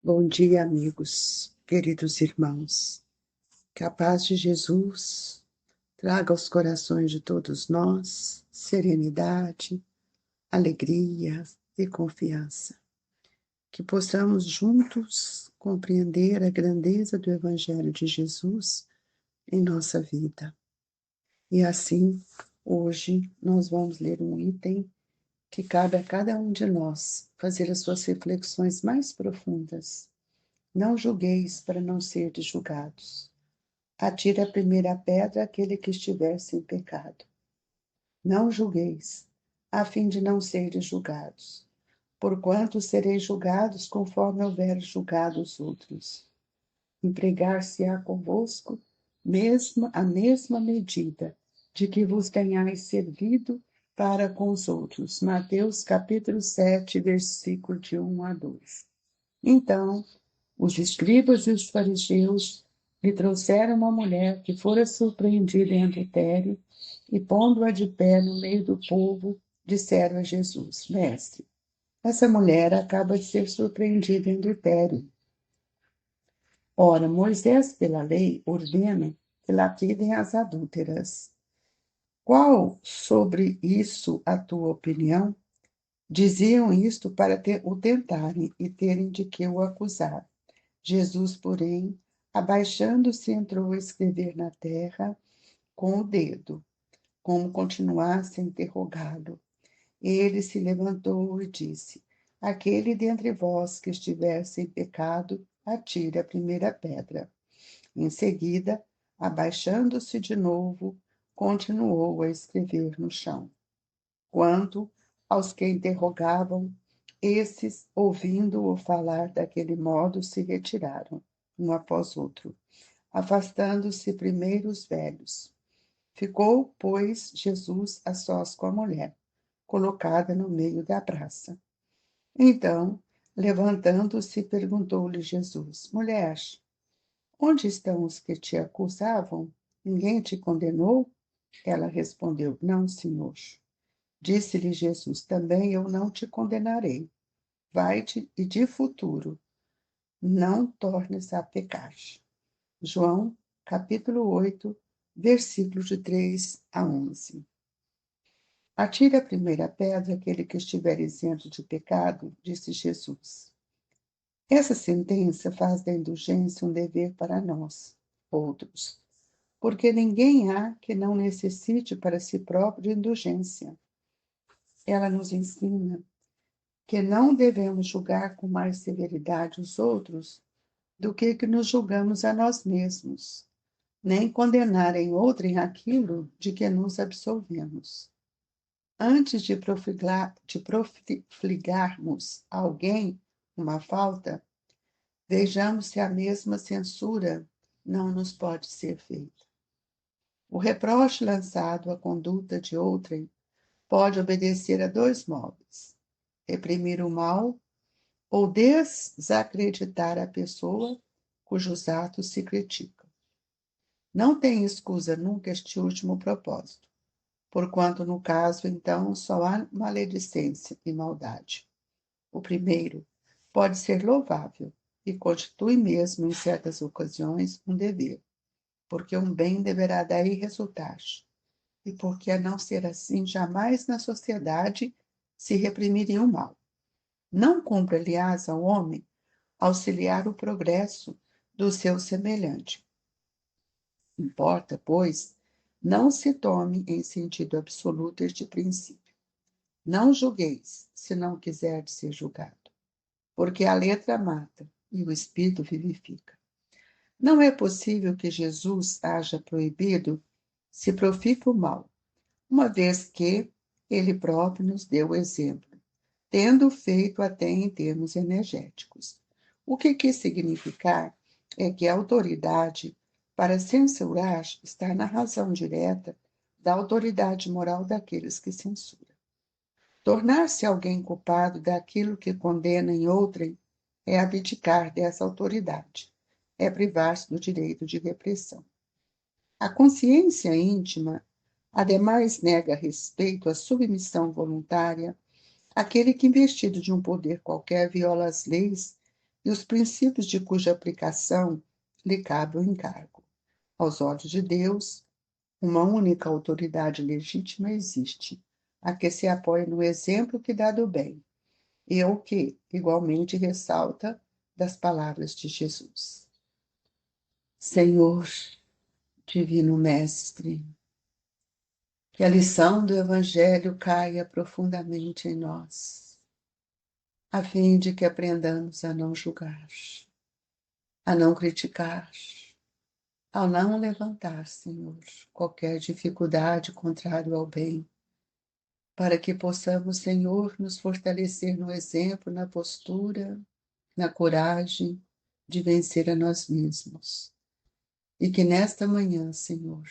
Bom dia, amigos, queridos irmãos. Que a paz de Jesus traga aos corações de todos nós serenidade, alegria e confiança. Que possamos juntos compreender a grandeza do Evangelho de Jesus em nossa vida. E assim, hoje, nós vamos ler um item que cabe a cada um de nós fazer as suas reflexões mais profundas. Não julgueis para não serdes julgados. Atire a primeira pedra aquele que estiver sem pecado. Não julgueis, a fim de não serdes julgados, porquanto sereis julgados conforme houver julgado os outros. Empregar-se-á convosco a mesma medida de que vos tenhais servido para com os outros. Mateus capítulo 7, versículo de 1 a 2. Então, os escribas e os fariseus lhe trouxeram uma mulher que fora surpreendida em adultério e, pondo-a de pé no meio do povo, disseram a Jesus: Mestre, essa mulher acaba de ser surpreendida em adultério. Ora, Moisés, pela lei, ordena que lapidem as adúlteras. Qual sobre isso a tua opinião? Diziam isto para o tentarem e terem de que o acusar. Jesus, porém, abaixando-se, entrou a escrever na terra com o dedo, como continuasse a interrogá-lo. Ele se levantou e disse: Aquele dentre vós que estiver sem pecado, atire a primeira pedra. Em seguida, abaixando-se de novo, continuou a escrever no chão. Quanto aos que interrogavam, esses, ouvindo-o falar daquele modo, se retiraram, um após outro, afastando-se primeiro os velhos. Ficou, pois, Jesus a sós com a mulher, colocada no meio da praça. Então, levantando-se, perguntou-lhe Jesus: Mulher, onde estão os que te acusavam? Ninguém te condenou? Ela respondeu: Não, Senhor. Disse-lhe Jesus: Também eu não te condenarei. Vai-te e de futuro não tornes a pecar. João, capítulo 8, versículos de 3 a 11. Atire a primeira pedra aquele que estiver isento de pecado, disse Jesus. Essa sentença faz da indulgência um dever para nós, outros, porque ninguém há que não necessite para si próprio de indulgência. Ela nos ensina que não devemos julgar com mais severidade os outros do que nos julgamos a nós mesmos, nem condenar em outrem aquilo de que nos absolvemos. Antes de profligarmos a alguém uma falta, vejamos se a mesma censura não nos pode ser feita. O reproche lançado à conduta de outrem pode obedecer a dois modos: reprimir o mal ou desacreditar a pessoa cujos atos se criticam. Não tem escusa nunca este último propósito, porquanto no caso, então, só há maledicência e maldade. O primeiro pode ser louvável e constitui mesmo, em certas ocasiões, um dever, porque um bem deverá daí resultar, e porque, a não ser assim, jamais na sociedade se reprimiria o mal. Não cumpre, aliás, ao homem auxiliar o progresso do seu semelhante. Importa, pois, não se tome em sentido absoluto este princípio. Não julgueis, se não quiserdes ser julgado, porque a letra mata e o espírito vivifica. Não é possível que Jesus haja proibido se profica o mal, uma vez que ele próprio nos deu o exemplo, tendo feito até em termos energéticos. O que quis significar é que a autoridade para censurar está na razão direta da autoridade moral daqueles que censuram. Tornar-se alguém culpado daquilo que condena em outrem é abdicar dessa autoridade, é privar-se do direito de repressão. A consciência íntima, ademais, nega respeito à submissão voluntária àquele que, investido de um poder qualquer, viola as leis e os princípios de cuja aplicação lhe cabe o encargo. Aos olhos de Deus, uma única autoridade legítima existe, a que se apoia no exemplo que dá do bem, e o que, igualmente, ressalta das palavras de Jesus. Senhor, Divino Mestre, que a lição do Evangelho caia profundamente em nós, a fim de que aprendamos a não julgar, a não criticar, ao não levantar, Senhor, qualquer dificuldade contrária ao bem, para que possamos, Senhor, nos fortalecer no exemplo, na postura, na coragem de vencer a nós mesmos. E que nesta manhã, Senhor,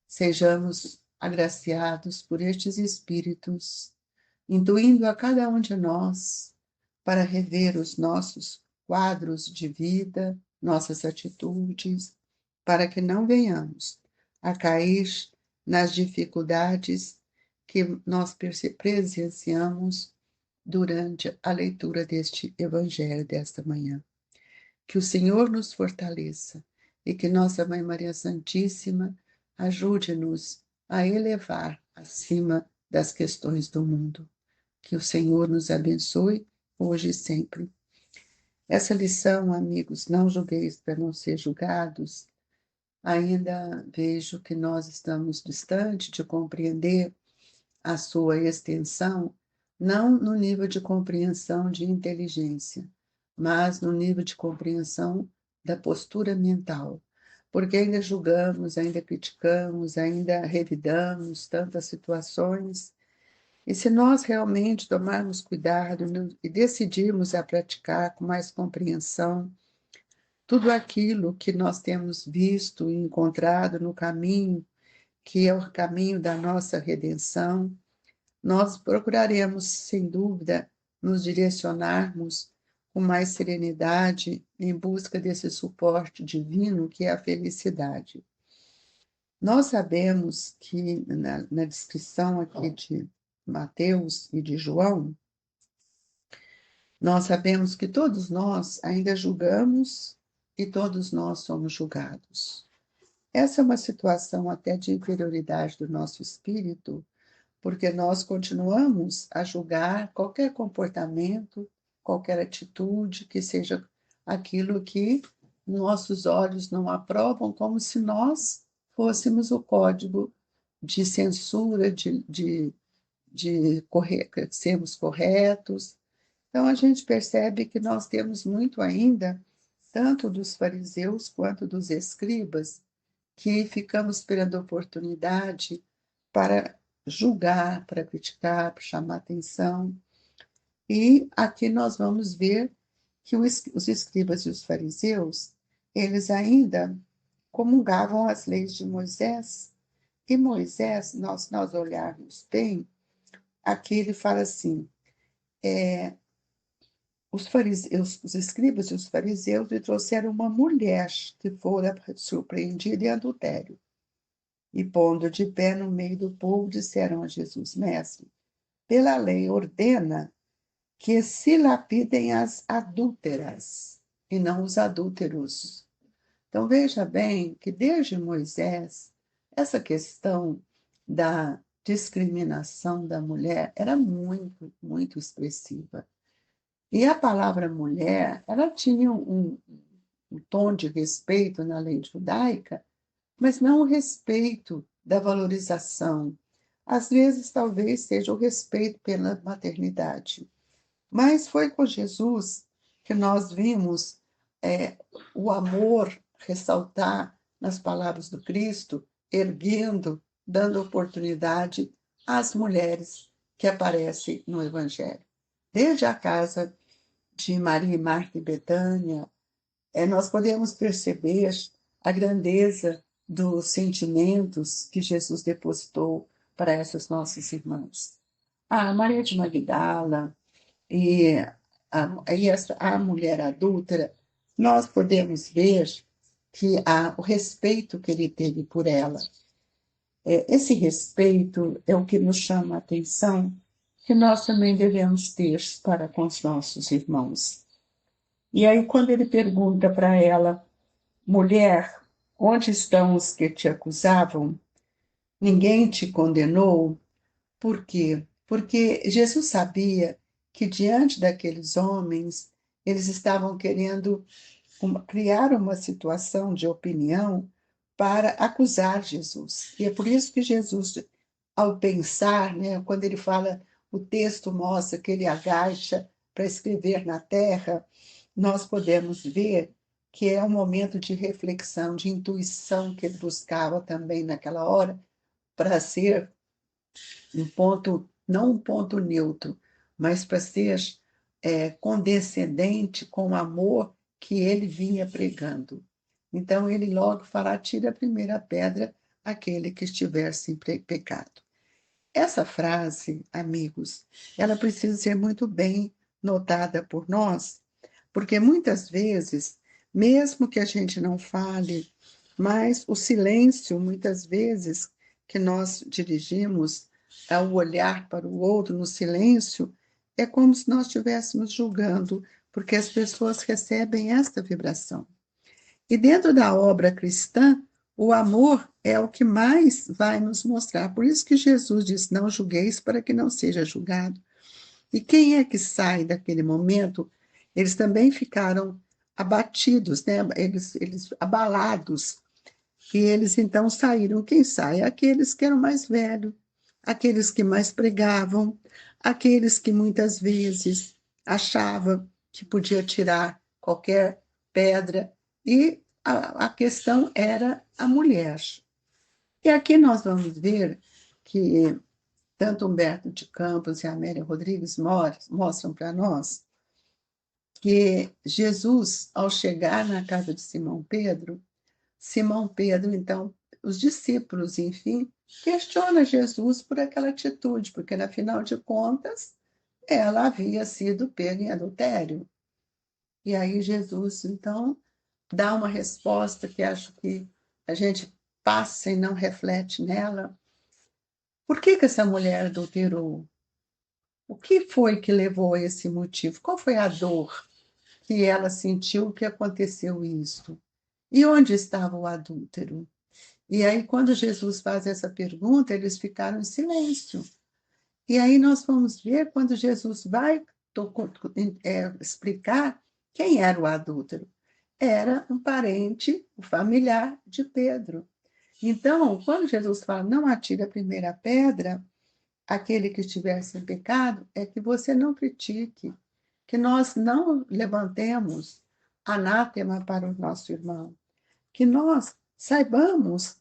sejamos agraciados por estes Espíritos, intuindo a cada um de nós para rever os nossos quadros de vida, nossas atitudes, para que não venhamos a cair nas dificuldades que nós presenciamos durante a leitura deste Evangelho desta manhã. Que o Senhor nos fortaleça e que nossa Mãe Maria Santíssima ajude-nos a elevar acima das questões do mundo. Que o Senhor nos abençoe hoje e sempre. Essa lição, amigos, não julgueis para não ser julgados, ainda vejo que nós estamos distante de compreender a sua extensão, não no nível de compreensão de inteligência, mas no nível de compreensão da postura mental. Porque ainda julgamos, ainda criticamos, ainda revidamos tantas situações. E se nós realmente tomarmos cuidado e decidirmos a praticar com mais compreensão tudo aquilo que nós temos visto e encontrado no caminho, que é o caminho da nossa redenção, nós procuraremos, sem dúvida, nos direcionarmos com mais serenidade em busca desse suporte divino que é a felicidade. Nós sabemos que, na descrição aqui de Mateus e de João, nós sabemos que todos nós ainda julgamos e todos nós somos julgados. Essa é uma situação até de inferioridade do nosso espírito, porque nós continuamos a julgar qualquer comportamento, qualquer atitude que seja aquilo que nossos olhos não aprovam, como se nós fôssemos o código de censura, de sermos corretos. Então, a gente percebe que nós temos muito ainda, tanto dos fariseus quanto dos escribas, que ficamos esperando oportunidade para julgar, para criticar, para chamar atenção. E aqui nós vamos ver que os escribas e os fariseus, eles ainda comungavam as leis de Moisés. E Moisés, nós olharmos bem, aqui ele fala assim, os escribas e os fariseus lhe trouxeram uma mulher que fora surpreendida em adultério. E pondo de pé no meio do povo, disseram a Jesus, Mestre, pela lei ordena que se lapidem as adúlteras e não os adúlteros. Então veja bem que desde Moisés, essa questão da discriminação da mulher era muito, muito expressiva. E a palavra mulher, ela tinha um tom de respeito na lei judaica, mas não o respeito da valorização. Às vezes, talvez seja o respeito pela maternidade. Mas foi com Jesus que nós vimos o amor ressaltar nas palavras do Cristo, erguendo, dando oportunidade às mulheres que aparecem no Evangelho. Desde a casa de Maria, Marta e Betânia, nós podemos perceber a grandeza dos sentimentos que Jesus depositou para essas nossas irmãs. A Maria de Magdala e a mulher adúltera, nós podemos ver que o respeito que ele teve por ela. Esse respeito é o que nos chama a atenção, que nós também devemos ter para com os nossos irmãos. E aí, quando ele pergunta para ela, mulher, onde estão os que te acusavam? Ninguém te condenou? Por quê? Porque Jesus sabia que diante daqueles homens, eles estavam querendo criar uma situação de opinião para acusar Jesus. E é por isso que Jesus, ao pensar, né, quando ele fala, o texto mostra que ele agacha para escrever na terra, nós podemos ver que é um momento de reflexão, de intuição que ele buscava também naquela hora, para ser um ponto, não um ponto neutro, mas para ser condescendente com o amor que ele vinha pregando. Então ele logo fala: tira a primeira pedra aquele que estiver sem pecado. Essa frase, amigos, ela precisa ser muito bem notada por nós, porque muitas vezes, mesmo que a gente não fale, mas o silêncio, muitas vezes, que nós dirigimos ao olhar para o outro no silêncio, é como se nós estivéssemos julgando, porque as pessoas recebem esta vibração. E dentro da obra cristã, o amor é o que mais vai nos mostrar. Por isso que Jesus disse: não julgueis para que não seja julgado. E quem é que sai daquele momento? Eles também ficaram abatidos, né? Eles abalados. E eles então saíram. Quem sai? Aqueles que eram mais velhos, aqueles que mais pregavam, aqueles que muitas vezes achavam que podia tirar qualquer pedra. E a questão era a mulher. E aqui nós vamos ver que tanto Humberto de Campos e Amélia Rodrigues mostram para nós que Jesus, ao chegar na casa de Simão Pedro, então, os discípulos, enfim, questiona Jesus por aquela atitude, porque, afinal de contas, ela havia sido pega em adultério. E aí Jesus, então, dá uma resposta que acho que a gente passa e não reflete nela. Por que essa mulher adulterou? O que foi que levou a esse motivo? Qual foi a dor que ela sentiu que aconteceu isso? E onde estava o adúltero? E aí, quando Jesus faz essa pergunta, eles ficaram em silêncio. E aí nós vamos ver quando Jesus vai explicar quem era o adúltero. Era um parente, um familiar de Pedro. Então, quando Jesus fala, não atire a primeira pedra, aquele que estiver sem pecado, é que você não critique, que nós não levantemos anátema para o nosso irmão, que nós saibamos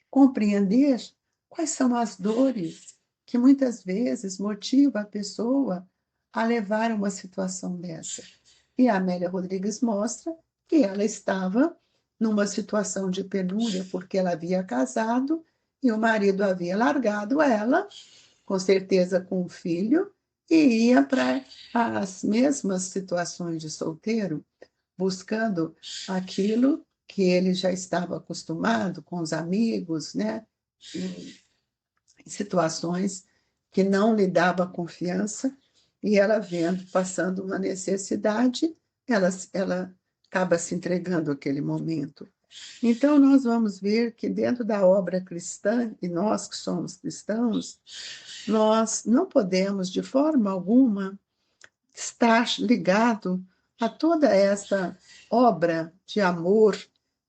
compreender quais são as dores que muitas vezes motivam a pessoa a levar uma situação dessa. E a Amélia Rodrigues mostra que ela estava numa situação de penúria porque ela havia casado e o marido havia largado ela, com certeza com um filho, e ia para as mesmas situações de solteiro, buscando aquilo que ele já estava acostumado com os amigos, né? Em situações que não lhe dava confiança, e ela vendo, passando uma necessidade, ela acaba se entregando àquele momento. Então, nós vamos ver que dentro da obra cristã, e nós que somos cristãos, nós não podemos, de forma alguma, estar ligado a toda essa obra de amor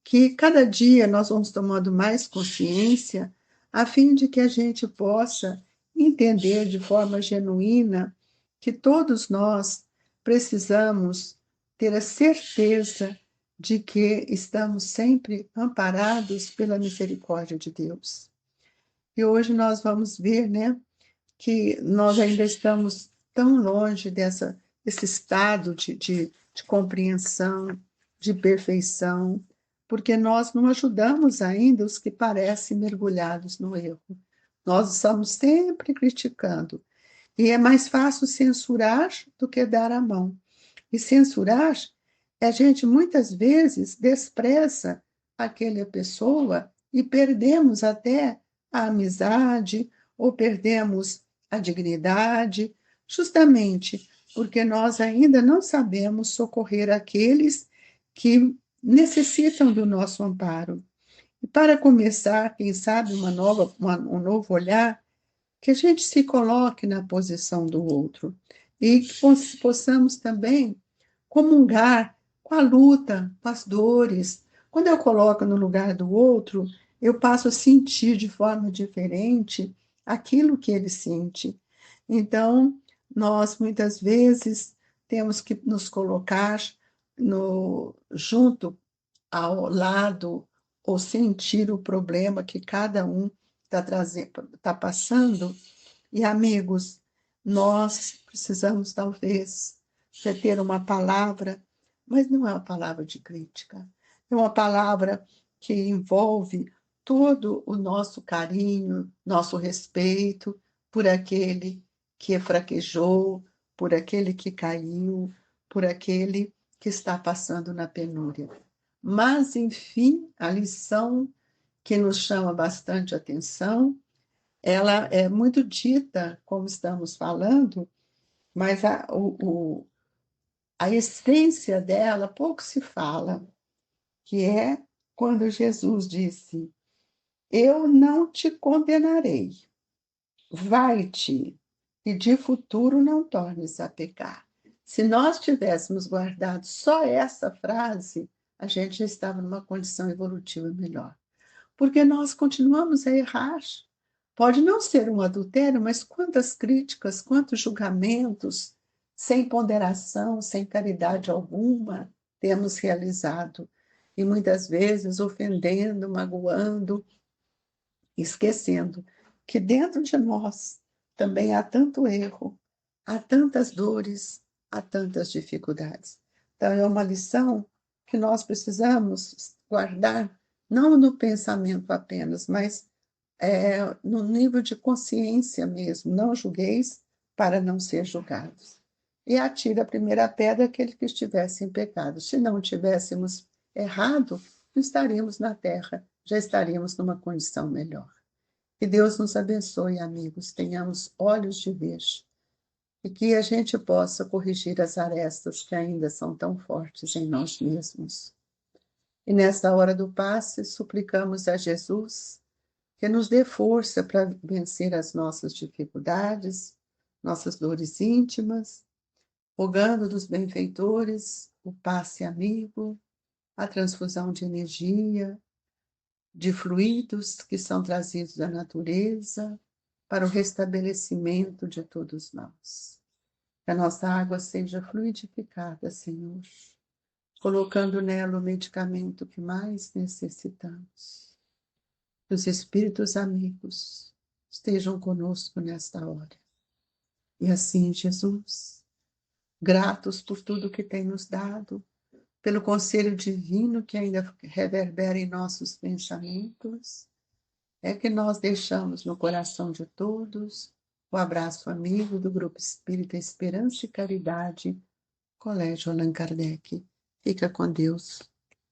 que cada dia nós vamos tomando mais consciência, a fim de que a gente possa entender de forma genuína que todos nós precisamos ter a certeza de que estamos sempre amparados pela misericórdia de Deus. E hoje nós vamos ver, né, que nós ainda estamos tão longe desse estado de compreensão, de perfeição, porque nós não ajudamos ainda os que parecem mergulhados no erro. Nós estamos sempre criticando. E é mais fácil censurar do que dar a mão. E censurar, a gente muitas vezes despreza aquela pessoa e perdemos até a amizade ou perdemos a dignidade, justamente porque nós ainda não sabemos socorrer aqueles que necessitam do nosso amparo. E para começar, quem sabe, um novo olhar, que a gente se coloque na posição do outro e que possamos também comungar com a luta, com as dores. Quando eu coloco no lugar do outro, eu passo a sentir de forma diferente aquilo que ele sente. Então, nós muitas vezes temos que nos colocar junto ao lado ou sentir o problema que cada um está trazendo, está passando. E, amigos, nós precisamos, talvez, de ter uma palavra, mas não é uma palavra de crítica, é uma palavra que envolve todo o nosso carinho, nosso respeito por aquele que fraquejou, por aquele que caiu, por aquele que está passando na penúria. Mas, enfim, a lição que nos chama bastante atenção, ela é muito dita, como estamos falando, mas a essência dela pouco se fala, que é quando Jesus disse: Eu não te condenarei, vai-te, e de futuro não tornes a pecar. Se nós tivéssemos guardado só essa frase, a gente já estava numa condição evolutiva melhor. Porque nós continuamos a errar. Pode não ser um adultério, mas quantas críticas, quantos julgamentos, sem ponderação, sem caridade alguma, temos realizado. E muitas vezes ofendendo, magoando, esquecendo que dentro de nós também há tanto erro, há tantas dores, há tantas dificuldades. Então, é uma lição que nós precisamos guardar, não no pensamento apenas, mas no nível de consciência mesmo. Não julgueis para não ser julgados. E atira a primeira pedra aquele que estivesse em pecado. Se não tivéssemos errado, não estaríamos na terra, já estaríamos numa condição melhor. Que Deus nos abençoe, amigos, tenhamos olhos de ver e que a gente possa corrigir as arestas que ainda são tão fortes em nós mesmos. E nesta hora do passe, suplicamos a Jesus que nos dê força para vencer as nossas dificuldades, nossas dores íntimas, rogando dos benfeitores o passe amigo, a transfusão de energia, de fluidos que são trazidos da natureza para o restabelecimento de todos nós. Que a nossa água seja fluidificada, Senhor, colocando nela o medicamento que mais necessitamos. Que os espíritos amigos estejam conosco nesta hora. E assim, Jesus, gratos por tudo que tem nos dado, pelo conselho divino que ainda reverbera em nossos pensamentos, é que nós deixamos no coração de todos o abraço amigo do Grupo Espírita Esperança e Caridade, Colégio Allan Kardec. Fica com Deus.